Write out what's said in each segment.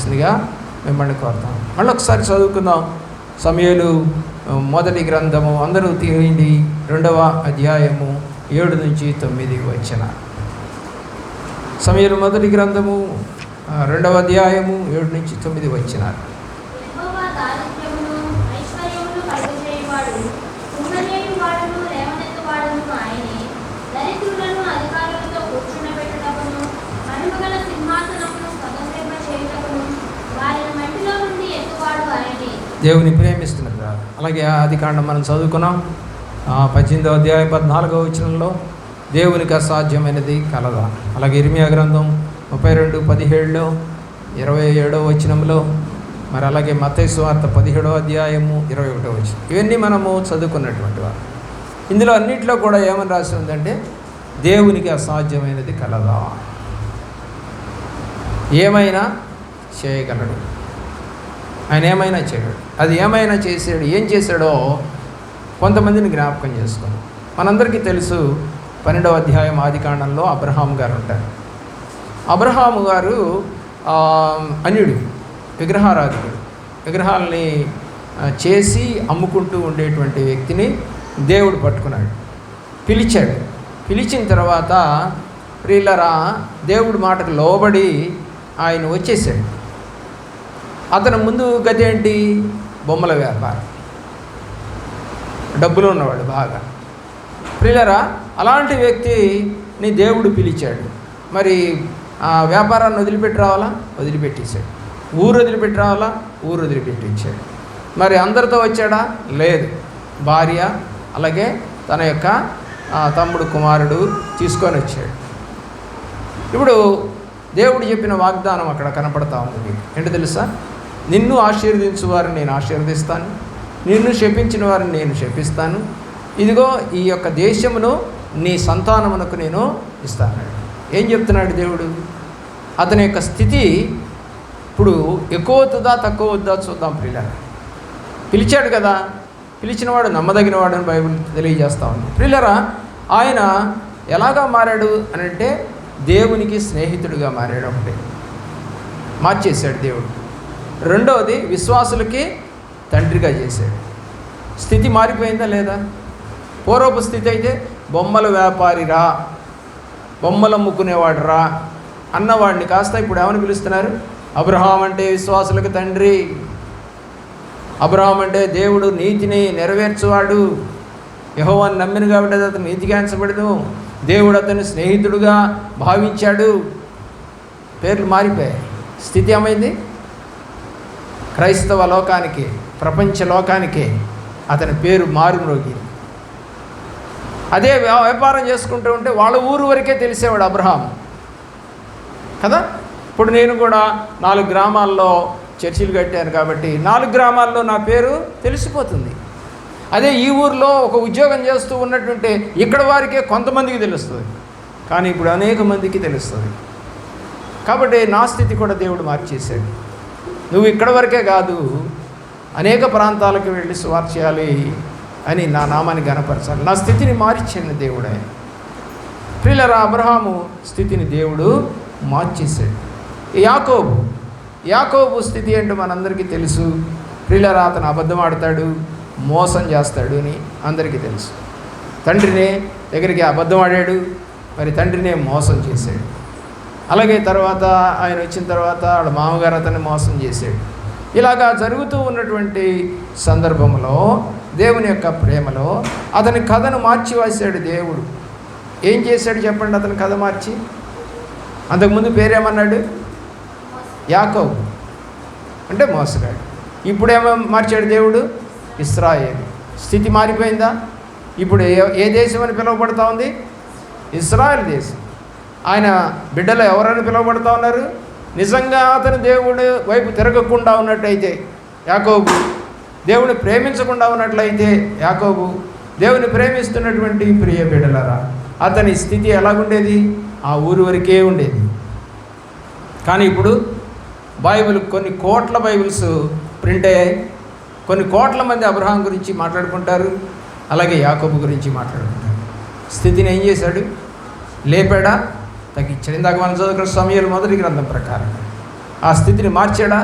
చేయవలసిందిగా మిమ్మల్ని కోరుతాం. మళ్ళీ ఒకసారి చదువుకుందాం. సమూయేలు మొదటి గ్రంథము అందరూ తీయండి, 2వ అధ్యాయము 7 నుంచి 9 వచనాలు. సమూయేలు మొదటి గ్రంథము 2వ అధ్యాయము 7 నుంచి 9 వచనాలు. దేవుని ప్రేమిస్తున్నారు. అలాగే ఆదికాండం మనం చదువుకున్నాం 18వ అధ్యాయం 14వ వచనంలో దేవునికి అసాధ్యమైనది కలదా. అలాగే ఇర్మియా గ్రంథం 32:17లో 27వ వచనంలో, మరి అలాగే మత్తయి సువార్త 17వ అధ్యాయము 21వ వచనం. ఇవన్నీ మనము చదువుకున్నటువంటి వారు. ఇందులో అన్నింటిలో కూడా ఏమని రాసి ఉందంటే దేవునికి అసాధ్యమైనది కలదా, ఏమైనా చేయగలడు, ఆయన ఏమైనా చేయడు. అది ఏమైనా చేసాడు, ఏం చేశాడో కొంతమందిని జ్ఞాపకం చేసుకున్నాం. మనందరికీ తెలుసు 12వ అధ్యాయం ఆదికాండంలో అబ్రహాము గారు ఉంటారు. అబ్రహాము గారు అన్యుడు, విగ్రహారాధికుడు. విగ్రహాలని చేసి అమ్ముకుంటూ ఉండేటువంటి వ్యక్తిని దేవుడు పట్టుకున్నాడు, పిలిచాడు. పిలిచిన తర్వాత ప్రియులరా దేవుడి మాటకు లోబడి ఆయన వచ్చేసాడు. అతను ముందు గతి ఏంటి? బొమ్మల వ్యాపారం, డబ్బులు ఉన్నవాడు బాగా. ప్రియులరా అలాంటి వ్యక్తిని దేవుడు పిలిచాడు. మరి ఆ వ్యాపారాన్ని వదిలిపెట్టి రావాలా? వదిలిపెట్టేశాడు. ఊరు వదిలిపెట్టి రావాలా? ఊరు వదిలిపెట్టించాడు. మరి అందరితో వచ్చాడా? లేదు. భార్య అలాగే తన యొక్క తమ్ముడు కుమారుడు తీసుకొని వచ్చాడు. ఇప్పుడు దేవుడు చెప్పిన వాగ్దానం అక్కడ కనపడతా ఉంది మీకు. ఏంటో తెలుసా? నిన్ను ఆశీర్వదించు వారిని నేను ఆశీర్వదిస్తాను, నిన్ను శపించిన వారిని నేను శపిస్తాను, ఇదిగో ఈ యొక్క దేశమును నీ సంతానమునకు నేను ఇస్తాను. ఏం చెప్తున్నాడు దేవుడు? అతని యొక్క స్థితి ఇప్పుడు ఎక్కువ అవుతుందా తక్కువ అవుతుందా చూద్దాం. ప్రియులారా, పిలిచాడు కదా, పిలిచినవాడు నమ్మదగినవాడు అని బైబిల్ తెలియజేస్తా ఉంది. ప్రియులారా, ఆయన ఎలాగా మారాడు అని అంటే దేవునికి స్నేహితుడిగా మారాడు. ఒకటి మార్చేశాడు దేవుడు. రెండవది విశ్వాసులకి తండ్రిగా చేశాడు. స్థితి మారిపోయిందా లేదా? పూర్వపు స్థితి అయితే బొమ్మల వ్యాపారిరా, బొమ్మలు అమ్ముకునేవాడు రా అన్నవాడిని కాస్త ఇప్పుడు ఏమని పిలుస్తున్నారు? అబ్రహాం అంటే విశ్వాసులకు తండ్రి, అబ్రహాం అంటే దేవుడు నీతిని నెరవేర్చువాడు, యెహోవాను నమ్మిన కాబట్టి అతను నీతిగాంచబడదు, దేవుడు అతన్ని స్నేహితుడుగా భావించాడు. పేర్లు మారిపోయాయి. స్థితి ఏమైంది? క్రైస్తవ లోకానికి, ప్రపంచ లోకానికి అతని పేరు మారుమ్రోగింది. అదే వ్యాపారం చేసుకుంటూ ఉంటే వాళ్ళ ఊరు వరకే తెలిసేవాడు అబ్రహాం కదా. ఇప్పుడు నేను కూడా 4 గ్రామాల్లో చర్చిలు కట్టాను కాబట్టి 4 గ్రామాల్లో నా పేరు తెలిసిపోతుంది. అదే ఈ ఊరిలో ఒక ఉద్యోగం చేస్తూ ఉన్నట్టుంటే ఇక్కడ వారికే కొంతమందికి తెలుస్తుంది, కానీ ఇప్పుడు అనేక మందికి తెలుస్తుంది. కాబట్టి నా స్థితి కూడా దేవుడు మార్చేశాడు. నువ్వు ఇక్కడ వరకే కాదు, అనేక ప్రాంతాలకు వెళ్ళి సువార్త చేయాలి అని నా నామాన్ని ఘనపరచాలి. నా స్థితిని మార్చిన దేవుడే. ప్రియులారా, అబ్రహాము స్థితిని దేవుడు మార్చేశాడు. యాకోబు స్థితి ఏంటో మనందరికీ తెలుసు. ప్రియులారా, అతను అబద్ధం ఆడతాడు, మోసం చేస్తాడు అని అందరికీ తెలుసు. తండ్రినే దగ్గరికి అబద్ధం ఆడాడు, మరి తండ్రినే మోసం చేశాడు. అలాగే తర్వాత ఆయన వచ్చిన తర్వాత వాళ్ళ మామగారు అతన్ని మోసం చేశాడు. ఇలాగా జరుగుతూ ఉన్నటువంటి సందర్భంలో దేవుని యొక్క ప్రేమలో అతని కథను మార్చి వేశాడు దేవుడు. ఏం చేశాడు చెప్పండి? అతని కథ మార్చి, అంతకుముందు పేరేమన్నాడు? యాకోబు అంటే మోసగాడు. ఇప్పుడేమో మార్చాడు దేవుడు? ఇశ్రాయేలు. స్థితి మారిపోయిందా? ఇప్పుడు ఏ దేశం అని పిలువబడతా ఉంది? ఇశ్రాయేల్ దేశం. ఆయన బిడ్డలు ఎవరని పిలువబడతా ఉన్నారు? నిజంగా అతను దేవుడి వైపు తిరగకుండా ఉన్నట్టయితే యాకోబు, దేవుని ప్రేమించకుండా ఉన్నట్లయితే యాకోబు, దేవుని ప్రేమిస్తున్నటువంటి ప్రియ బిడ్డలారా, అతని స్థితి ఎలాగుండేది? ఆ ఊరు వరకే ఉండేది. కానీ ఇప్పుడు బైబిల్ కొన్ని కోట్ల బైబిల్స్ ప్రింట్ అయ్యాయి. కొన్ని కోట్ల మంది అబ్రహాం గురించి మాట్లాడుకుంటారు, అలాగే యాకోబు గురించి మాట్లాడుకుంటారు. స్థితిని ఏం చేశాడు? లేపాడా? తగ్గించాడు. ఇందాక మనం చదువుకున్న సమూయేలు మొదటి గ్రంథం ప్రకారం ఆ స్థితిని మార్చాడా?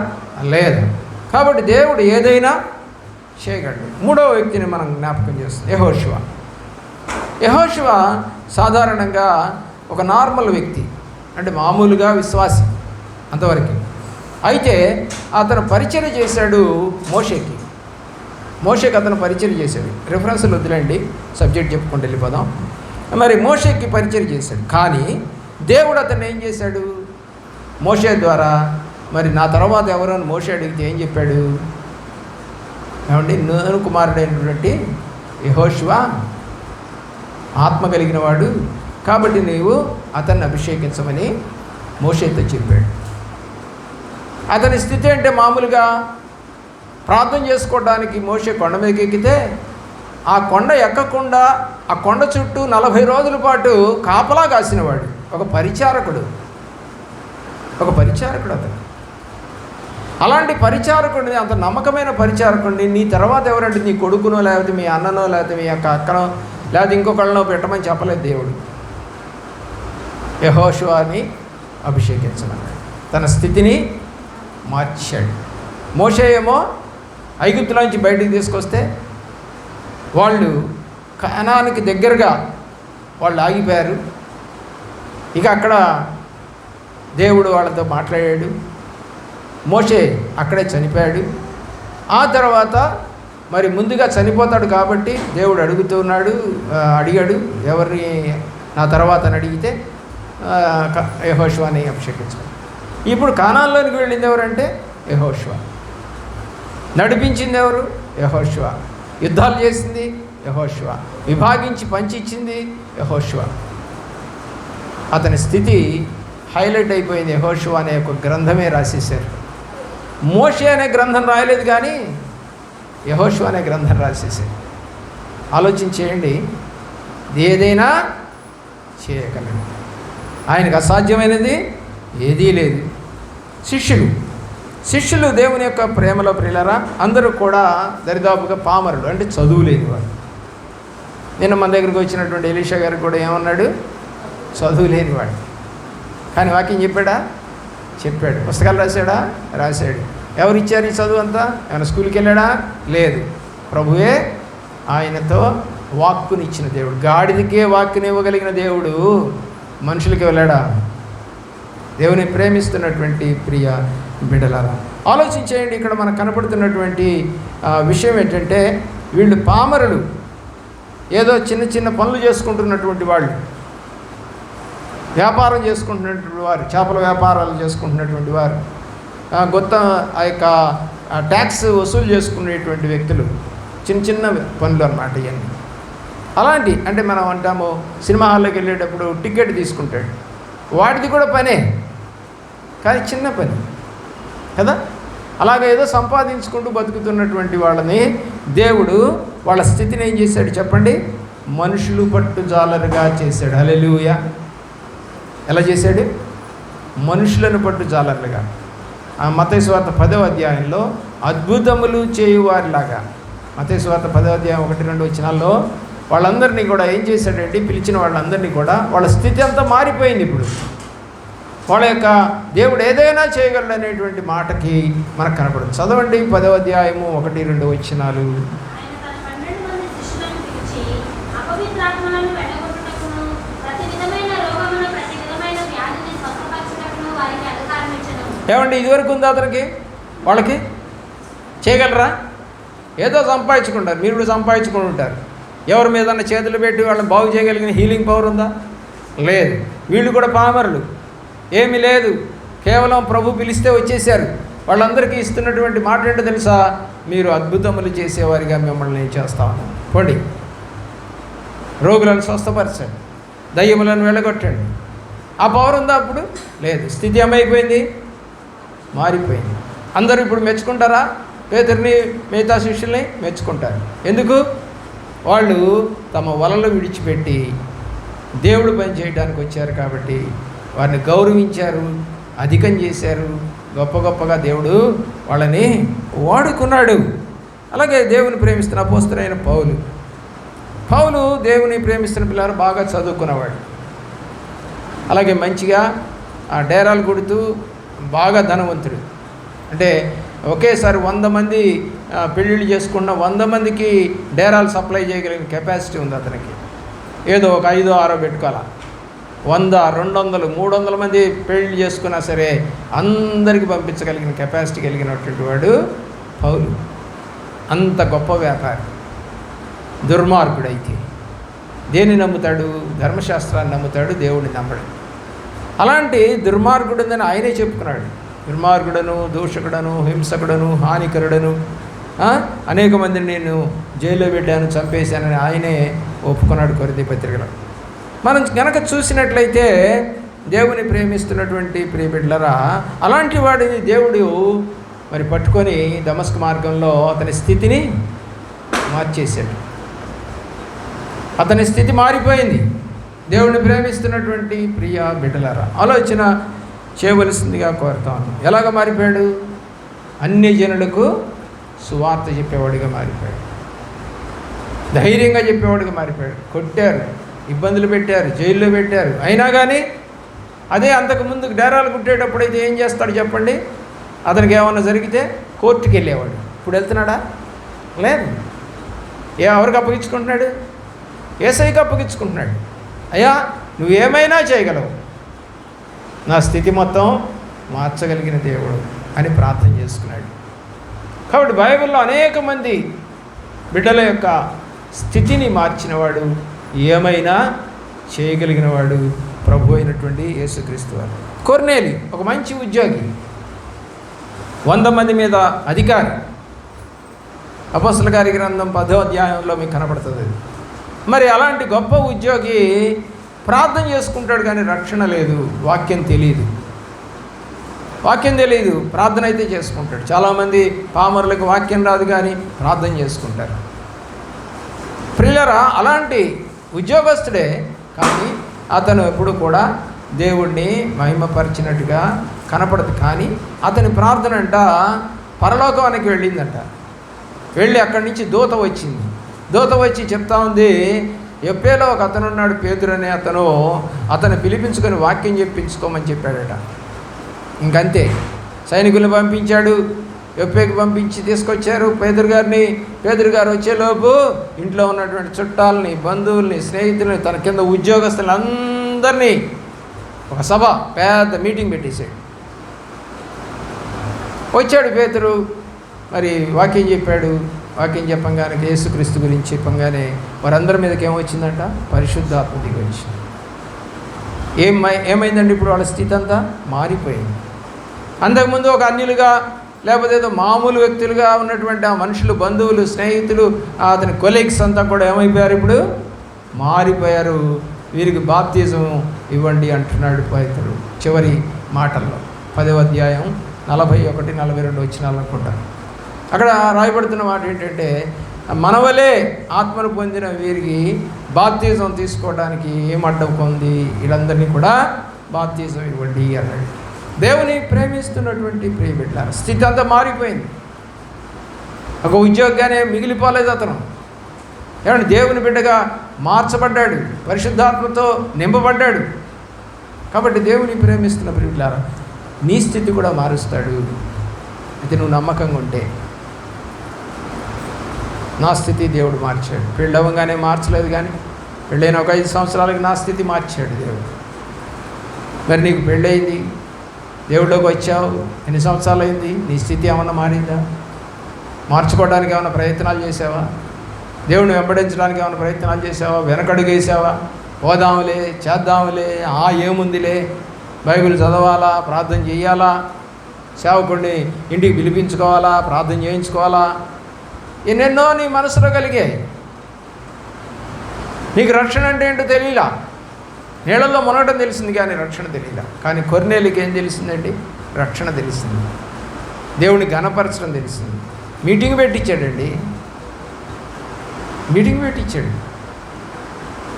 లేదు. కాబట్టి దేవుడు ఏదైనా చేయగలడు. మూడవ వ్యక్తిని మనం జ్ఞాపకం చేస్తాం, యెహోషువ. యెహోషువ సాధారణంగా ఒక నార్మల్ వ్యక్తి, అంటే మామూలుగా విశ్వాసి అంతవరకు. అయితే అతను పరిచయం చేశాడు మోషేకి. మోషేకి అతను పరిచయం చేశాడు. రిఫరెన్స్లు వద్దులేండి, సబ్జెక్ట్ చెప్పుకుంటూ వెళ్ళిపోదాం. మరి మోషేకి పరిచయం చేశాడు. కానీ దేవుడు అతను ఏం చేశాడు? మోషే ద్వారా మరి నా తర్వాత ఎవరైనా మోషే అడిగితే ఏం చెప్పాడు? ఏమండి, నూను కుమారుడైనటువంటి యెహోషువ ఆత్మ కలిగిన వాడు, కాబట్టి నీవు అతన్ని అభిషేకించమని మోషేతో చెప్పాడు. అతని స్థితి అంటే మామూలుగా ప్రార్థన చేసుకోవడానికి మోషే కొండ మీదకి ఎక్కితే ఆ కొండ ఎక్కకుండా ఆ కొండ చుట్టూ 40 రోజుల పాటు కాపలా కాసినవాడు, ఒక పరిచారకుడు అతను. అలాంటి పరిచారకుడిని, అంత నమ్మకమైన పరిచారకుడిని నీ తర్వాత ఎవరంటే నీ కొడుకునో లేకపోతే మీ అన్ననో లేకపోతే మీ యొక్క అక్కనో లేకపోతే ఇంకొకళ్ళనో పెట్టమని చెప్పలేదు దేవుడు. యెహోషువని అభిషేకించమన్నాడు. తన స్థితిని మార్చాడు. మోషే ఏమో ఐగుప్తులోంచి బయటికి తీసుకొస్తే వాళ్ళు కనానికి దగ్గరగా వాళ్ళు ఆగిపోయారు. ఇక అక్కడ దేవుడు వాళ్ళతో మాట్లాడాడు. మోషే అక్కడే చనిపోయాడు. ఆ తర్వాత మరి ముందుగా చనిపోతాడు కాబట్టి దేవుడు అడిగాడు ఎవరిని నా తర్వాత అని అడిగితే యెహోషువని అభిషేకించాడు. ఇప్పుడు కానాన్లోనికి వెళ్ళింది ఎవరంటే యెహోషువ. నడిపించింది ఎవరు? యెహోషువ. యుద్ధాలు చేసింది యెహోషువ. విభాగించి పంచి ఇచ్చింది యెహోషువ. అతని స్థితి హైలైట్ అయిపోయింది. యెహోషువ అనే ఒక గ్రంథమే రాసేశారు. మోషే అనే గ్రంథం రాయలేదు, కానీ యెహోషువ అనే గ్రంథం రాసేశారు. ఆలోచించేయండి, ఏదైనా చేయగలడు. ఆయనకు అసాధ్యమైనది ఏదీ లేదు. శిష్యులు దేవుని యొక్క ప్రేమలో ప్రియులారా అందరూ కూడా దరిదాపుగా పామరుడు, అంటే చదువు లేని వాడు. నిన్న మన దగ్గరికి వచ్చినటువంటి ఎలీషా గారు కూడా ఏమన్నాడు? చదువు లేనివాడు. కానీ వాక్యం చెప్పాడు. పుస్తకాలు రాశాడు. ఎవరు ఇచ్చారు ఈ చదువు అంతా? ఏమైనా స్కూల్కి వెళ్ళాడా? లేదు. ప్రభువే ఆయనతో వాక్కునిచ్చిన దేవుడు. గాడిదకే వాక్కుని ఇవ్వగలిగిన దేవుడు మనుషులకి వెళ్ళాడా? దేవుని ప్రేమిస్తున్నటువంటి ప్రియ బిడ్డలారా ఆలోచించేయండి. ఇక్కడ మనకు కనపడుతున్నటువంటి విషయం ఏంటంటే, వీళ్ళు పామరులు, ఏదో చిన్న చిన్న పనులు చేసుకుంటున్నటువంటి వాళ్ళు, వ్యాపారం చేసుకుంటున్నటువంటి వారు, చేపల వ్యాపారాలు చేసుకుంటున్నటువంటి వారు, ఆ యొక్క ట్యాక్స్ వసూలు చేసుకునేటువంటి వ్యక్తులు, చిన్న పనులు అన్నమాట ఇవన్నీ. అలాంటి అంటే మనం అంటాము సినిమా హాల్లోకి వెళ్ళేటప్పుడు టికెట్ తీసుకుంటాడు, వాటిది కూడా పనే, కానీ చిన్న పని కదా. అలాగే ఏదో సంపాదించుకుంటూ బతుకుతున్నటువంటి వాళ్ళని దేవుడు వాళ్ళ స్థితిని ఏం చేశాడు చెప్పండి? మనుషులు పట్టు జాలరుగా చేశాడు. హల్లెలూయా. ఎలా చేశాడు? మనుషులను పట్టు జాలరులుగా. మత్తయి సువార్త 10వ అధ్యాయంలో అద్భుతములు చేయువారిలాగా, మత్తయి సువార్త 10వ అధ్యాయం 1-2 వచనాల్లో వాళ్ళందరినీ కూడా ఏం చేశాడంటే, పిలిచిన వాళ్ళందరినీ కూడా వాళ్ళ స్థితి అంతా మారిపోయింది. ఇప్పుడు వాళ్ళ యొక్క దేవుడు ఏదైనా చేయగలడు అనేటువంటి మాటకి మనకు కనపడుతుంది. చదవండి 10వ అధ్యాయము 1-2 వచనాలు. ఏమండి, ఇదివరకు ఉందా అతనికి? వాళ్ళకి చేయగలరా? ఏదో సంపాదించుకుంటారు. మీరు కూడా సంపాదించుకుని ఉంటారు. ఎవరి మీదన్నా చేతులు పెట్టి వాళ్ళని బాగు చేయగలిగిన హీలింగ్ పవర్ ఉందా? లేదు. వీళ్ళు కూడా పామరులు, ఏమీ లేదు, కేవలం ప్రభు పిలిస్తే వచ్చేసారు. వాళ్ళందరికీ ఇస్తున్నటువంటి మాట ఏంటో తెలుసా? మీరు అద్భుతములు చేసేవారిగా మిమ్మల్ని నేను చేస్తాను. పోండి, రోగులను స్వస్థపరచండి, దయ్యములను వెళ్ళగొట్టండి. ఆ పవర్ ఉందా? అప్పుడు లేదు. స్థితి ఏమైపోయింది? మారిపోయింది. అందరూ ఇప్పుడు మెచ్చుకుంటారా? పేతురుని మిగతా శిష్యుల్ని మెచ్చుకుంటారు. ఎందుకు? వాళ్ళు తమ వలలు విడిచిపెట్టి దేవుడు పని చేయడానికి వచ్చారు కాబట్టి వారిని గౌరవించారు, అధికం చేశారు. గొప్పగా దేవుడు వాళ్ళని వాడుకున్నాడు. అలాగే దేవుని ప్రేమిస్తున్న అపోస్తలుడైన పౌలు దేవుని ప్రేమిస్తున్న పిల్లలు బాగా చదువుకున్నవాడు. అలాగే మంచిగా డేరాలు కొడుతూ బాగా ధనవంతుడు. అంటే ఒకేసారి 100 మంది పెళ్ళిళ్ళు చేసుకున్న 100 మందికి డేరాలు సప్లై చేయగలిగిన కెపాసిటీ ఉంది అతనికి. ఏదో ఒక 5-6 పెట్టుకోవాలా. 100, 200, 300 మంది పెళ్ళిళ్ళు చేసుకున్నా సరే అందరికీ పంపించగలిగిన కెపాసిటీ కలిగినటువంటి వాడు పౌలు. అంత గొప్ప వ్యాపారి. దుర్మార్గుడైతే దేన్ని నమ్ముతాడు? ధర్మశాస్త్రాన్ని నమ్ముతాడు, దేవుడిని నమ్మడు. అలాంటి దుర్మార్గుడుందని ఆయనే చెప్పుకున్నాడు. దుర్మార్గుడను, దూషకుడను, హింసకుడను, హానికరుడను, అనేక మందిని నేను జైల్లో పెట్టాను, చంపేశానని ఆయనే ఒప్పుకున్నాడు కొరింథీ పత్రికలో. మనం గనక చూసినట్లయితే దేవుని ప్రేమిస్తున్నటువంటి ప్రియబిడ్డలారా, అలాంటి వాడిని దేవుడు మరి పట్టుకొని దమస్కు మార్గంలో అతని స్థితిని మార్చేశాడు. అతని స్థితి మారిపోయింది. దేవుడిని ప్రేమిస్తున్నటువంటి ప్రియ బిడ్డలారా, ఆలోచన చేయవలసిందిగా కోరుతాను. ఎలాగ మారిపోయాడు? అన్ని జనులకు సువార్త చెప్పేవాడిగా మారిపోయాడు. ధైర్యంగా చెప్పేవాడిగా మారిపోయాడు. కొట్టారు, ఇబ్బందులు పెట్టారు, జైల్లో పెట్టారు, అయినా కానీ అదే అంతకుముందు డేరాలు కుట్టేటప్పుడు అయితే ఏం చేస్తాడు చెప్పండి? అతనికి ఏమన్నా జరిగితే కోర్టుకి వెళ్ళేవాడు. ఇప్పుడు వెళ్తున్నాడా? లేదు. ఎవరికి అప్పగించుకుంటున్నాడు? యేసయ్యకి అప్పగించుకుంటున్నాడు. అయ్యా, నువ్వేమైనా చేయగలవు, నా స్థితి మొత్తం మార్చగలిగిన దేవుడు అని ప్రార్థన చేసుకున్నాడు. కాబట్టి బైబిల్లో అనేక మంది బిడ్డల యొక్క స్థితిని మార్చినవాడు, ఏమైనా చేయగలిగిన వాడు ప్రభు అయినటువంటి యేసుక్రీస్తు వారు. కొర్నేలి ఒక మంచి ఉద్యోగి, 100 మంది మీద అధికారి. అపోస్తలుల కార్య గ్రంథం 10వ అధ్యాయంలో మీకు కనపడుతుంది. మరి అలాంటి గొప్ప ఉద్యోగి ప్రార్థన చేసుకుంటాడు, కానీ రక్షణ లేదు, వాక్యం తెలియదు. ప్రార్థన అయితే చేసుకుంటాడు. చాలామంది పామరులకు వాక్యం రాదు కానీ ప్రార్థన చేసుకుంటారు. ప్రియులారా, అలాంటి ఉద్యోగస్తుడే, కానీ అతను ఎప్పుడు కూడా దేవుణ్ణి మహిమపరిచినట్టుగా కనపడదు. కానీ అతని ప్రార్థన అంట పరలోకానికి వెళ్ళిందంట. వెళ్ళి అక్కడి నుంచి దూత వచ్చింది. దూత వచ్చి చెప్తా ఉంది, యొప్పేలో ఒక అతను ఉన్నాడు, పేతురు అనే అతను పిలిపించుకొని వాక్యం చెప్పించుకోమని చెప్పాడట. ఇంకంతే. సైనికులను పంపించాడు, యొప్పేకి పంపించి తీసుకొచ్చారు పేతురు గారు వచ్చేలోపు ఇంట్లో ఉన్నటువంటి చుట్టాలని, బంధువుల్ని, స్నేహితుల్ని, తన కింద ఉద్యోగస్తులని అందరినీ ఒక సభ, పెద్ద మీటింగ్ పెట్టేశాడు. వచ్చాడు పేతురు, మరి వాక్యం చెప్పాడు. వాక్యం చెప్పంగానే యేసుక్రీస్తు గురించి చెప్పంగానే వారందరి మీదకి ఏమొచ్చిందంట? పరిశుద్ధాత్మ దిగి వచ్చింది. ఏమైందండి? ఇప్పుడు వాళ్ళ స్థితి అంతా మారిపోయింది. అంతకుముందు ఒక అన్యులుగా, లేకపోతే ఏదో మామూలు వ్యక్తులుగా ఉన్నటువంటి ఆ మనుషులు, బంధువులు, స్నేహితులు, అతని కొలీగ్స్ అంతా కూడా ఏమైపోయారు? ఇప్పుడు మారిపోయారు. వీరికి బాప్తిజం ఇవ్వండి అంటున్నాడు పేతురు చివరి మాటల్లో. 10వ అధ్యాయం 41, 42 వచనాలు అనుకుంటాను. అక్కడ రాయబడుతున్న మాట ఏంటంటే, మనవలే ఆత్మను పొందిన వీరికి బాప్తిజం తీసుకోవడానికి ఏమడ్డం ఉంది, వీళ్ళందరినీ కూడా బాప్తిజం ఇవ్వండి అన్నాడు. దేవుని ప్రేమిస్తున్నటువంటి ప్రియబిడ్డలారా, స్థితి అంతా మారిపోయింది. ఒక ఉద్యోగానే మిగిలిపోలేదు అతను. ఏమంటే దేవుని బిడ్డగా మార్చబడ్డాడు, పరిశుద్ధాత్మతో నింపబడ్డాడు. కాబట్టి దేవుని ప్రేమిస్తున్న ప్రియబిడ్డలారా, నీ స్థితి కూడా మారుస్తాడు. అయితే నువ్వు నమ్మకంగా ఉంటే. నా స్థితి దేవుడు మార్చాడు. పెళ్ళవగానే మార్చలేదు, కానీ పెళ్ళైన ఒక 5 సంవత్సరాలకి నా స్థితి మార్చాడు దేవుడు. మరి నీకు పెళ్ళయింది, దేవుడిలోకి వచ్చావు, ఎన్ని సంవత్సరాలు అయింది? నీ స్థితి ఏమన్నా మారిందా? మార్చుకోవడానికి ఏమైనా ప్రయత్నాలు చేసావా? దేవుడిని వెంబడించడానికి ఏమైనా ప్రయత్నాలు చేసావా? వెనకడుగు వేసావా? పోదాములే, చేద్దాములే, ఏముందిలే, బైబిల్ చదవాలా, ప్రార్థన చేయాలా, సేవకుడిని ఇంటికి పిలిపించుకోవాలా, ప్రార్థన చేయించుకోవాలా, ఎన్నెన్నో నీ మనసులో కలిగాయి. నీకు రక్షణ అంటే ఏంటో తెలియలా. నీళ్ళల్లో మునగడం తెలిసింది కానీ రక్షణ తెలియలా. కానీ కొర్నేలికి ఏం తెలిసిందండి? రక్షణ తెలిసింది, దేవుని ఘనపరచడం తెలిసింది. మీటింగ్ పెట్టించాడండి,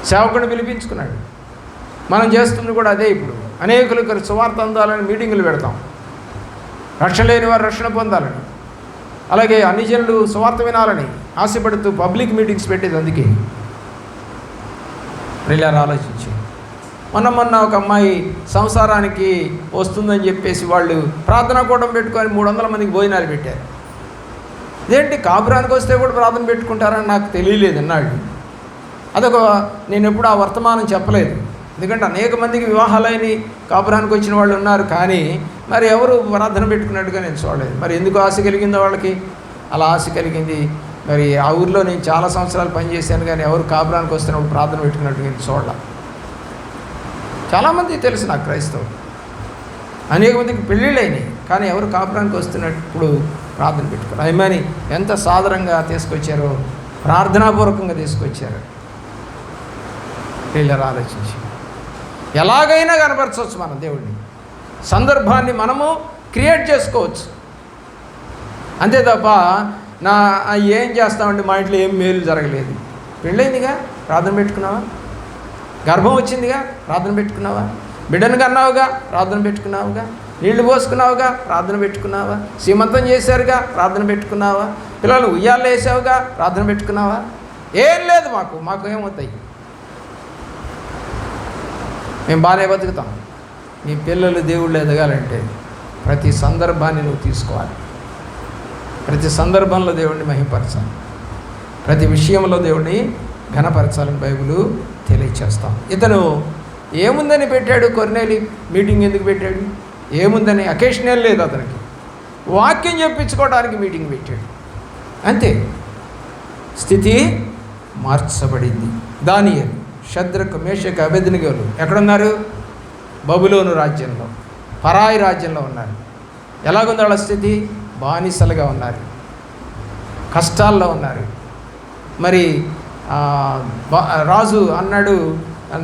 సేవకుడిని పిలిపించుకున్నాడు. మనం చేస్తుంది కూడా అదే. ఇప్పుడు అనేకులకు సువార్త అందాలని మీటింగులు పెడతాం, రక్షణ లేని వారు రక్షణ పొందాలని, అలాగే అన్ని జనులు సువార్త వినాలని ఆశపడుతూ పబ్లిక్ మీటింగ్స్ పెట్టేది. అందుకే ప్రియులారా, ఆలోచించి మొన్న ఒక అమ్మాయి సంసారానికి వస్తుందని చెప్పేసి వాళ్ళు ప్రార్థనా కూటం పెట్టుకొని 300 మందికి భోజనాలు పెట్టారు. ఇదేంటి కాపురానికి వస్తే కూడా ప్రార్థన పెట్టుకుంటారని నాకు తెలియలేదు అన్నాడు. అదొక నేను ఎప్పుడు ఆ వర్తమానం చెప్పలేదు, ఎందుకంటే అనేక మందికి వివాహాలైన కాపురానికి వచ్చిన వాళ్ళు ఉన్నారు, కానీ మరి ఎవరు ప్రార్థన పెట్టుకున్నట్టుగా నేను చూడలేదు. మరి ఎందుకు ఆశ కలిగిందో వాళ్ళకి? అలా ఆశ కలిగింది. మరి ఆ ఊరిలో నేను చాలా సంవత్సరాలు పనిచేశాను, కానీ ఎవరు కాపురానికి వస్తున్నప్పుడు ప్రార్థన పెట్టుకున్నట్టుగా నేను చూడాలి. చాలామంది తెలుసు నాకు క్రైస్తవులు, అనేక మందికి పెళ్ళిళ్ళు అయినాయి, కానీ ఎవరు కాపురానికి వస్తున్నప్పుడు ప్రార్థన పెట్టుకోరు. అయ్యమని ఎంత సాదరంగా తీసుకొచ్చారో, ప్రార్థనాపూర్వకంగా తీసుకొచ్చారు. పిల్లలు ఆలోచించి ఎలాగైనా కనపరచవచ్చు మనం దేవుడిని, సందర్భాన్ని మనము క్రియేట్ చేసుకోవచ్చు. అంతే తప్ప ఏం చేస్తామండి, మా ఇంట్లో ఏం మేలు జరగలేదు, పెళ్ళైందిగా ప్రార్థన పెట్టుకున్నావా, గర్భం వచ్చిందిగా ప్రార్థన పెట్టుకున్నావా, బిడ్డను కన్నావుగా ప్రార్థన పెట్టుకున్నావుగా, నీళ్లు పోసుకున్నావుగా ప్రార్థన పెట్టుకున్నావా, సీమంతం చేశారుగా ప్రార్థన పెట్టుకున్నావా, పిల్లలు ఉయ్యాలు వేసావుగా ప్రార్థన పెట్టుకున్నావా? ఏం లేదు, మాకు ఏమవుతాయి, మేము బాగానే బతుకుతాం. మీ పిల్లలు దేవుళ్ళు ఎదగాలంటే ప్రతి సందర్భాన్ని నువ్వు తీసుకోవాలి, ప్రతి సందర్భంలో దేవుడిని మహిమపరచాలి, ప్రతి విషయంలో దేవుడిని ఘనపరచాలని బైబిల్ తెలియచేస్తాం. ఇతను ఏముందని పెట్టాడు, కొర్నేలి మీటింగ్ ఎందుకు పెట్టాడు? ఏముందని అకేషనల్ లేదు అతనికి, వాక్యం చెప్పించుకోవడానికి మీటింగ్ పెట్టాడు అంతే. స్థితి మార్చబడింది. దానియేలు, షద్రకు, మేషకు, అబేద్నెగోలు ఎక్కడున్నారు? బబులోను రాజ్యంలో, పరాయి రాజ్యంలో ఉన్నారు. ఎలాగుంది వాళ్ళ స్థితి? బానిసలుగా ఉన్నారు, కష్టాల్లో ఉన్నారు. మరి రాజు అన్నాడు,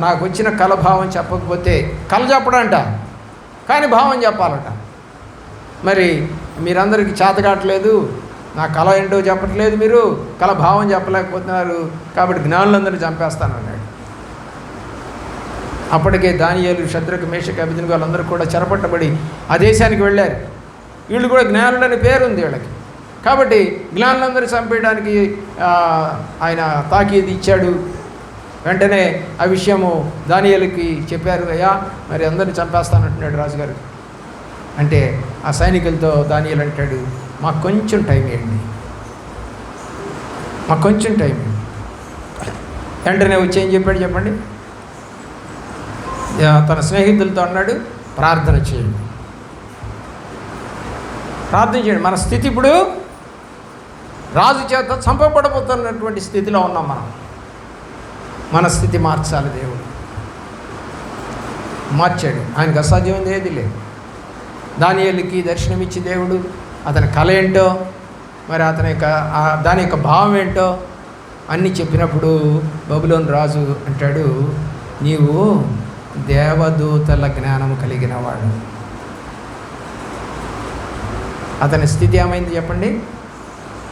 నాకు వచ్చిన కళ భావం చెప్పకపోతే, కళ చెప్పడంట కానీ భావం చెప్పాలట. మరి మీరందరికీ చేతకాట్లేదు, నా కళ ఏంటో చెప్పట్లేదు, మీరు కళ భావం చెప్పలేకపోతున్నారు, కాబట్టి జ్ఞానులందరినీ చంపేస్తానన్నాడు. అప్పటికే దానియేలు, షద్రకు, మేషకు, అబేద్నెగో వాళ్ళందరూ కూడా చెరపట్టబడి ఆ దేశానికి వెళ్ళారు. వీళ్ళు కూడా జ్ఞానులని పేరుంది వీళ్ళకి, కాబట్టి జ్ఞానులందరూ చంపేయడానికి ఆయన తాకీదు ఇచ్చాడు. వెంటనే ఆ విషయము దానియేలుకి చెప్పారు, అయ్యా మరి అందరిని చంపేస్తానంటున్నాడు రాజుగారు. అంటే ఆ సైనికులతో దానియేలు అంటాడు, మాకు కొంచెం టైం ఇవ్వండి, మాకు కొంచెం టైం ఇవ్వండి. వెంటనే వచ్చి ఏం చెప్పాడు చెప్పండి? తన స్నేహితులతో అన్నాడు, ప్రార్థన చేయండి, ప్రార్థన చేయండి. మన స్థితి ఇప్పుడు రాజు చేత చంపబడబోతున్నటువంటి స్థితిలో ఉన్నాం మనం. మన స్థితి మార్చాలి, దేవుడు మార్చాడు. ఆయనకు అసాధ్యమైంది ఏది లేదు. దానియేలుకి దర్శనమిచ్చి దేవుడు అతని కళ ఏంటో, మరి అతని యొక్క దాని యొక్క భావం ఏంటో అన్నీ చెప్పినప్పుడు బబులోను రాజు అంటాడు, నీవు దేవదూతల జ్ఞానం కలిగిన వాడు. అతని స్థితి ఏమైంది చెప్పండి?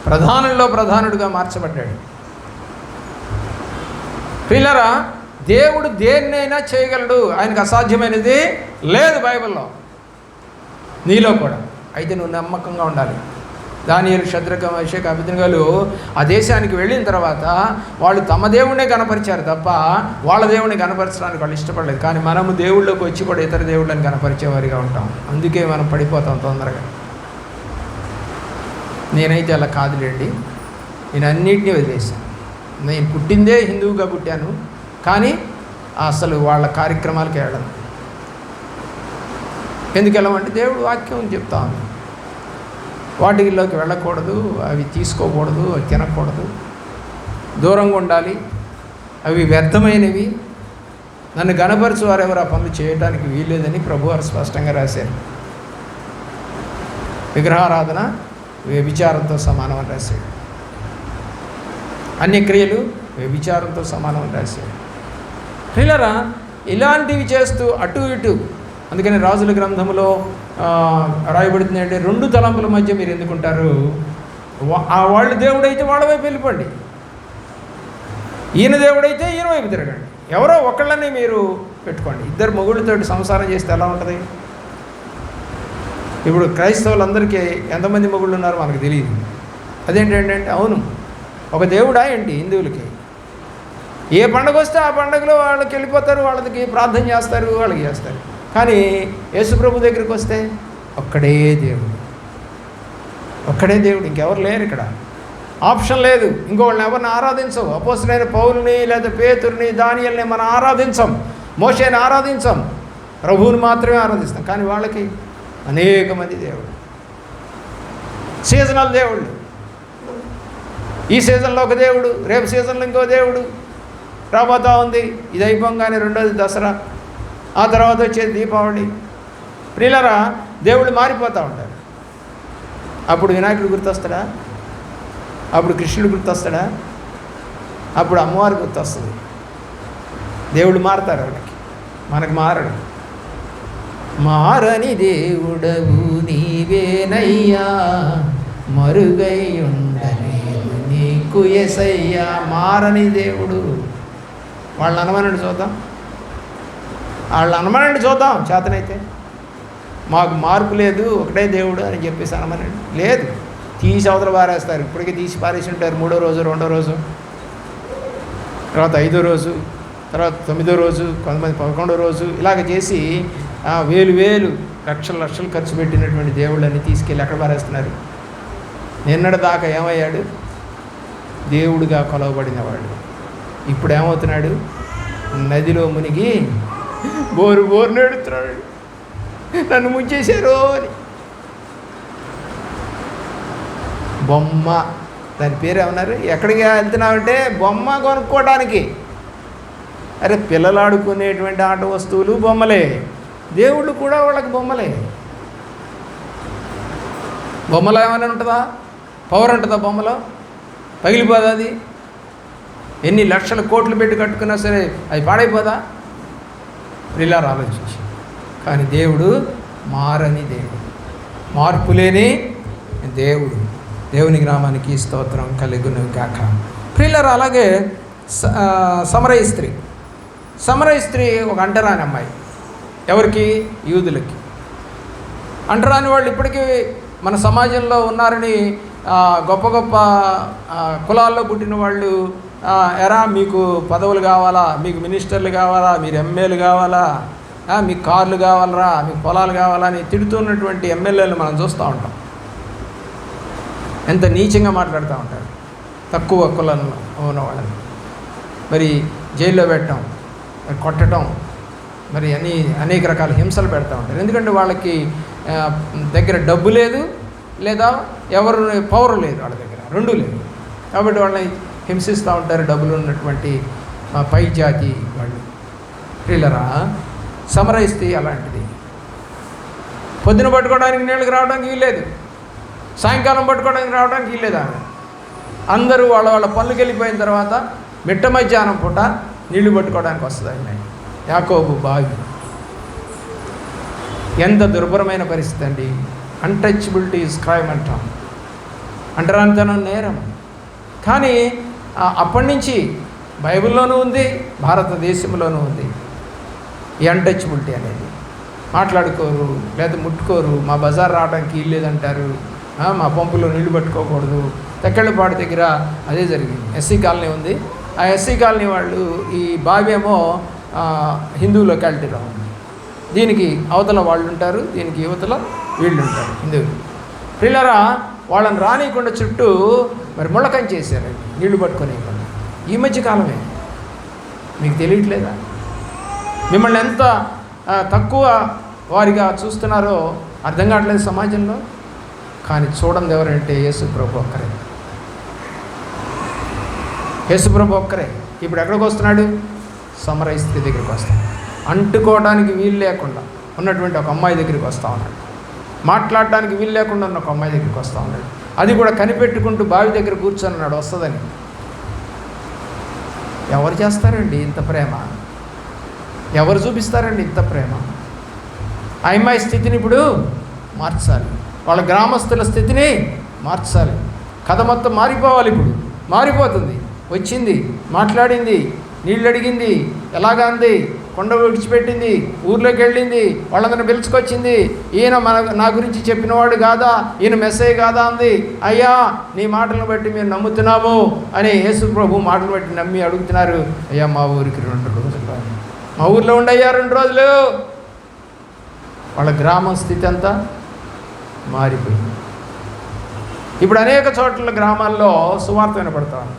ప్రధానుల్లో ప్రధానుడిగా మార్చబడ్డాడు. పిల్లరా, దేవుడు దేన్నైనా చేయగలడు, ఆయనకు అసాధ్యమైనది లేదు బైబిల్లో, నీలో కూడా. అయితే నువ్వు నమ్మకంగా ఉండాలి. దానియేలు, షద్రకు, మేషకు, అబేద్నెగోలు ఆ దేశానికి వెళ్ళిన తర్వాత వాళ్ళు తమ దేవుడినే కనపరిచారు తప్ప వాళ్ళ దేవుడిని కనపరచడానికి వాళ్ళు ఇష్టపడలేదు. కానీ మనము దేవుళ్ళకి వచ్చి కూడా ఇతర దేవుళ్ళని కనపరిచేవారిగా ఉంటాం. అందుకే మనం పడిపోతాం తొందరగా. నేనైతే అలా కాదులేండి, నేను అన్నింటినీ వదిలేశాను. నేను పుట్టిందే హిందువుగా పుట్టాను, కానీ అసలు వాళ్ళ కార్యక్రమాలకి వెళ్ళను. ఎందుకు వెళ్ళమంటే దేవుడు వాక్యం చెప్తా ఉంది, వాటిల్లోకి వెళ్ళకూడదు, అవి తీసుకోకూడదు, అవి తినకూడదు, దూరంగా ఉండాలి, అవి వ్యర్థమైనవి, నన్ను గణపరచు వారెవరు ఆ పనులు చేయడానికి వీల్లేదని ప్రభువారు స్పష్టంగా రాశారు. విగ్రహారాధన వ్యభిచారంతో సమానం అని రాశాడు. అన్ని క్రియలు వ్యభిచారంతో సమానం అని రాశాడు. పిల్లరా, ఇలాంటివి చేస్తూ అటు ఇటు, అందుకని రాజుల గ్రంథంలో రాయబడుతుంది అంటే 2 తలంపుల మధ్య మీరు ఎందుకుంటారు? వాళ్ళు దేవుడైతే వాళ్ళ వైపు వెళ్ళిపోండి, ఈయన దేవుడైతే ఈయన వైపు తిరగండి. ఎవరో ఒకళ్ళని మీరు పెట్టుకోండి. 2 మొగుళ్ళతోటి సంసారం చేస్తే ఎలా ఉంటుంది? ఇప్పుడు క్రైస్తవులందరికీ ఎంతమంది మొగుళ్ళు ఉన్నారో మనకు తెలియదు. అదేంటంటే అవును, ఒక దేవుడా ఏంటి హిందువులకి? ఏ పండుగ వస్తే ఆ పండుగలో వాళ్ళకి వెళ్ళిపోతారు, వాళ్ళకి ప్రార్థన చేస్తారు, వాళ్ళకి చేస్తారు. కానీ యేసుప్రభు దగ్గరికి వస్తే ఒక్కడే దేవుడు, ఒక్కడే దేవుడు, ఇంకెవరు లేరు ఇక్కడ. ఆప్షన్ లేదు. ఇంకోళ్ళని ఎవరిని ఆరాధించం. అపోస్తలుడైన పౌలుని లేదా పేతురుని దానియేలుని మనం ఆరాధించం, మోషేని ఆరాధించం, ప్రభువుని మాత్రమే ఆరాధిస్తాం. కానీ వాళ్ళకి అనేక మంది దేవుడు, సీజనల్ దేవుళ్ళు. ఈ సీజన్లో ఒక దేవుడు, రేపు సీజన్లో ఇంకో దేవుడు రాబోతూ ఉంది. ఇది అయిపోగానే రెండోది దసరా, ఆ తర్వాత వచ్చేది దీపావళి. ప్రియులారా, దేవుళ్ళు మారిపోతూ ఉంటారు. అప్పుడు వినాయకుడు గుర్తొస్తాడా? అప్పుడు కృష్ణుడు గుర్తొస్తాడా? అప్పుడు అమ్మవారు గుర్తొస్తుంది. దేవుడు మారతారు, వాళ్ళకి, మనకు మారడు. మారని దేవుడవు నీవేనయ్యా, మరుగై ఉండలేదు నీకు యేసయ్యా. మారని దేవుడు. వాళ్ళని అనమనండి చూద్దాం, వాళ్ళని అనమనండి చూద్దాం. చేతనైతే మాకు మార్పు లేదు, ఒకటే దేవుడు అని చెప్పేసి అనమనండి. లేదు, తీసి అవతల పారేస్తారు. ఇప్పటికీ తీసి పారేసి ఉంటారు. 3వ రోజు, 2వ రోజు, తర్వాత 5వ రోజు, తర్వాత 9వ రోజు, కొంతమంది 11వ రోజు, ఇలాగ చేసి వేలు లక్షలు ఖర్చు పెట్టినటువంటి దేవుళ్ళని తీసుకెళ్ళి ఎక్కడ పారేస్తున్నారు. నిన్నటి దాకా ఏమయ్యాడు? దేవుడిగా కొలవబడినవాడు. ఇప్పుడు ఏమవుతున్నాడు? నదిలో మునిగి బోరు నెడుతున్నాడు, నన్ను ముంచేశారు అని. బొమ్మ, దాని పేరు ఏమన్నారు? ఎక్కడికి వెళ్తున్నామంటే బొమ్మ కొనుక్కోవడానికి. అరే, పిల్లలు ఆడుకునేటువంటి ఆట వస్తువులు బొమ్మలే, దేవుళ్ళు కూడా వాళ్ళకి బొమ్మలే. బొమ్మలో ఏమైనా ఉంటుందా? పవర్ ఉంటుందా బొమ్మలో? పగిలిపోదా అది? ఎన్ని లక్షల కోట్లు పెట్టి కట్టుకున్నా సరే అది పాడైపోదా? ప్రియులారా, ఆలోచించి. కానీ దేవుడు మారని దేవుడు, మార్పు లేని దేవుడు. దేవునికి నామానికి స్తోత్రం కలుగును గాక. ప్రియులారా, అలాగే సమరయ స్త్రీ ఒక అంటరాని అమ్మాయి. ఎవరికి? యూదులకి. అంటరాని వాళ్ళు ఇప్పటికీ మన సమాజంలో ఉన్నారని గొప్ప గొప్ప కులాల్లో పుట్టిన వాళ్ళు, ఎరా మీకు పదవులు కావాలా, మీకు మినిస్టర్లు కావాలా, మీరు ఎమ్మెల్యేలు కావాలా, మీకు కార్లు కావాలరా, మీకు పొలాలు కావాలా అని తిడుతున్నటువంటి ఎమ్మెల్యేలు మనం చూస్తూ ఉంటాం. ఎంత నీచంగా మాట్లాడుతూ ఉంటారు తక్కువ కులంలో ఉన్న వాళ్ళని. మరి జైల్లో పెట్టడం, కొట్టడం, మరి అనేక రకాల హింసలు పెడతా ఉంటారు. ఎందుకంటే వాళ్ళకి దగ్గర డబ్బు లేదు, లేదా ఎవరు పవర్ లేదు, వాళ్ళ దగ్గర రెండూ లేదు. కాబట్టి వాళ్ళని హింసిస్తూ ఉంటారు డబ్బులు ఉన్నటువంటి పై జాతి వాళ్ళు. ప్రియులారా, సమరయ స్త్రీ అలాంటిది. పొద్దున పట్టుకోవడానికి నీళ్ళకి రావడానికి వీల్లేదు, సాయంకాలం పట్టుకోవడానికి రావడానికి వీల్లేదు. ఆమె అందరూ వాళ్ళ పనులకు వెళ్ళిపోయిన తర్వాత మిట్ట మధ్యాహ్నం పూట నీళ్లు పట్టుకోవడానికి వస్తుంది. ఆయన యాకోబు బావి. ఎంత దుర్భరమైన పరిస్థితి అండి. అన్టచబిలిటీ ఈజ్ క్రైమ్ అంటాం, అంటరానితనం నేరం. కానీ అప్పటి నుంచి బైబిల్లోనూ ఉంది, భారతదేశంలోనూ ఉంది ఈ అన్టచబిలిటీ అనేది. మాట్లాడుకోరు, లేదా ముట్టుకోరు, మా బజార్ రావడానికి వీల్లేదంటారు, మా పంపులో నీళ్లు పట్టుకోకూడదు. తెక్కెళ్ళపాడు దగ్గర అదే జరిగింది. ఎస్సీ కాలనీ ఉంది. ఆ ఎస్సీ కాలనీ వాళ్ళు ఈ బావి ఏమో హిందూ లొకాలిటీలో ఉంది. దీనికి అవతల వాళ్ళు ఉంటారు, దీనికి యువతల వీళ్ళు ఉంటారు, హిందువులు. పిల్లరా, వాళ్ళని రానియకుండా చుట్టూ మరి ముళ్ళకం చేశారండి, నీళ్లు పట్టుకోనివ్వకుండా. ఈ మధ్య కాలమే, మీకు తెలియట్లేదా? మిమ్మల్ని ఎంత తక్కువ వారిగా చూస్తున్నారో అర్థం కావట్లేదు సమాజంలో. కానీ చూడండి ఎవరంటే యేసుప్రభు ఒక్కరే. యేసుప్రభు ఒక్కరే. ఇప్పుడు ఎక్కడికి వస్తున్నాడు? సమరయ స్త్రీ దగ్గరికి వస్తాడు. అంటుకోవడానికి వీలు లేకుండా ఉన్నటువంటి ఒక అమ్మాయి దగ్గరికి వస్తూ ఉన్నాడు. మాట్లాడడానికి వీలు లేకుండా ఉన్న ఒక అమ్మాయి దగ్గరికి వస్తూ ఉన్నాడు. అది కూడా కనిపెట్టుకుంటూ బావి దగ్గర కూర్చొని ఉన్నాడు వస్తుందని. ఎవరు చేస్తారండి ఇంత ప్రేమ? ఎవరు చూపిస్తారండి ఇంత ప్రేమ? ఆ అమ్మాయి స్థితిని ఇప్పుడు మార్చాలి, వాళ్ళ గ్రామస్తుల స్థితిని మార్చాలి. కథ మొత్తం మారిపోవాలి. ఇప్పుడు మారిపోతుంది. వచ్చింది, మాట్లాడింది, నీళ్ళు అడిగింది, ఎలాగా అంది, కొండ విడిచిపెట్టింది, ఊర్లోకి వెళ్ళింది, వాళ్ళందరిని పిలుచుకొచ్చింది. ఈయన నా గురించి చెప్పినవాడు కాదా, ఈయన మెస్సయ్య కాదా అంది. అయ్యా నీ మాటలను బట్టి మేము నమ్ముతున్నాము అని యేసు ప్రభు మాటలు బట్టి నమ్మి అడుగుతున్నారు. అయ్యా మా ఊరికి 2 రోజులు, మా ఊర్లో ఉండయ్యా 2 రోజులు. వాళ్ళ గ్రామం స్థితి అంతా మారిపోయింది. ఇప్పుడు అనేక చోట్ల గ్రామాల్లో సువార్త వినపడతాను.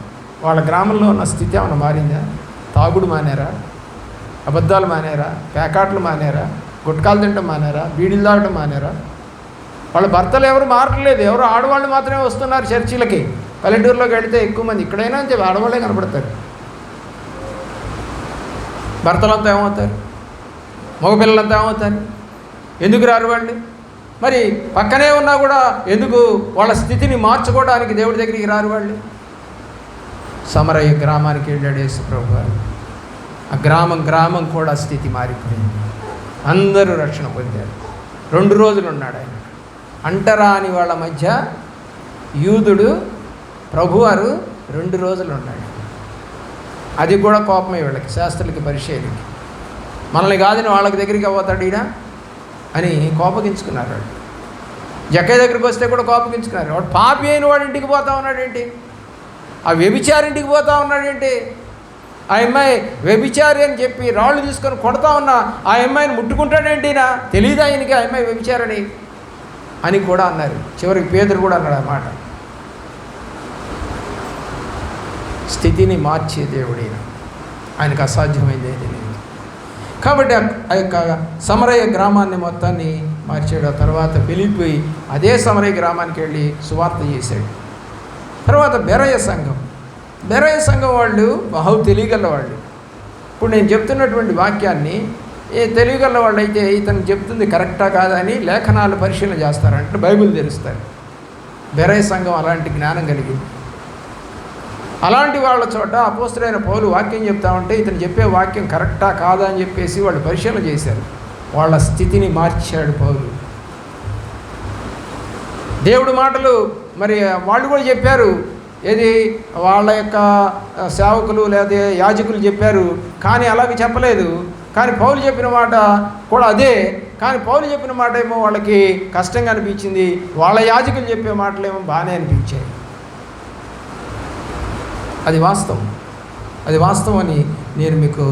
వాళ్ళ గ్రామంలో ఉన్న స్థితి ఏమైనా మారిందా? తాగుడు మానేరా, అబద్ధాలు మానేరా, పేకాట్లు మానేరా, గుట్కాలు తినడం మానేరా, బీడీలు తాగడం మానేరా? వాళ్ళ భర్తలు ఎవరు మారట్లేదు, ఎవరు ఆడవాళ్ళు మాత్రమే వస్తున్నారు చర్చిలకి. పల్లెటూరులోకి వెళితే ఎక్కువ మంది, ఇక్కడైనా అని చెప్పి ఆడవాళ్ళే కనపడతారు. భర్తలంతా ఏమవుతారు? మగపిల్లలంతా ఏమవుతారు? ఎందుకు రారు వాళ్ళు? మరి పక్కనే ఉన్నా కూడా ఎందుకు వాళ్ళ స్థితిని మార్చుకోవడానికి దేవుడి దగ్గరికి రారు వాళ్ళు? సమరయ్య గ్రామానికి వెళ్ళాడు యేసు ప్రభు. ఆ గ్రామం కూడా స్థితి మారిపోయింది. అందరూ రక్షణ పొందారు. 2 రోజులు ఉన్నాడు ఆయన. అంటరాని వాళ్ళ మధ్య యూదుడు ప్రభువారు 2 రోజులు ఉన్నాడు. అది కూడా కోపమే వీళ్ళకి, శాస్త్రులకి, పరిచయులకి. మనల్ని కాదని వాళ్ళకి దగ్గరికి పోతాడు ఈయన అని కోపగించుకున్నారు వాడు. జక్కయ్య దగ్గరికి వస్తే కూడా కోపగించుకున్నారు. వాడు పాపి అయిన వాడి ఇంటికి పోతా ఉన్నాడేంటి, ఆ వ్యభిచారింటికి పోతా ఉన్నాడేంటి? ఆ అమ్మాయి వ్యభిచారి అని చెప్పి రాళ్ళు తీసుకొని కొడతా ఉన్నా ఆ అమ్మాయిని ముట్టుకుంటాడేంటి? తెలియదు ఆయనకి ఆ అమ్మాయి వ్యభిచారని అని కూడా అన్నారు. చివరికి పేదరు కూడా అన్నాడు ఆ మాట. స్థితిని మార్చే దేవుడైన ఆయనకు అసాధ్యమైంది ఏది లేదు. కాబట్టి ఆ యొక్క సమరయ్య గ్రామాన్ని మొత్తాన్ని మార్చాడు. ఆ తర్వాత ఫిలిప్పి అదే సమరయ్య గ్రామానికి వెళ్ళి సువార్త చేశాడు. తర్వాత బెరయ సంఘం వాళ్ళు బహు తెలియగల వాళ్ళు. ఇప్పుడు నేను చెప్తున్నటువంటి వాక్యాన్ని తెలియగల వాళ్ళు అయితే ఇతను చెప్తుంది కరెక్టా కాదా అని లేఖనాలు పరిశీలన చేస్తారు, అంటే బైబిల్ తెరుస్తారు. బెరయ సంఘం అలాంటి జ్ఞానం కలిగింది. అలాంటి వాళ్ళ చోట అపోస్తలుడైన పౌలు వాక్యం చెప్తా ఉంటే ఇతను చెప్పే వాక్యం కరెక్టా కాదా అని చెప్పేసి వాళ్ళు పరిశీలన చేశారు. వాళ్ళ స్థితిని మార్చాడు పౌలు. దేవుడి మాటలు మరి వాళ్ళు కూడా చెప్పారు. ఏది వాళ్ళ యొక్క సేవకులు లేదా యాజకులు చెప్పారు, కానీ అలాగే చెప్పలేదు. కానీ పౌలు చెప్పిన మాట కూడా అదే. కానీ పౌలు చెప్పిన మాట ఏమో వాళ్ళకి కష్టంగా అనిపించింది, వాళ్ళ యాజకులు చెప్పే మాటలేమో బాగానే అనిపించాయి. అది వాస్తవం అని నేను మీకు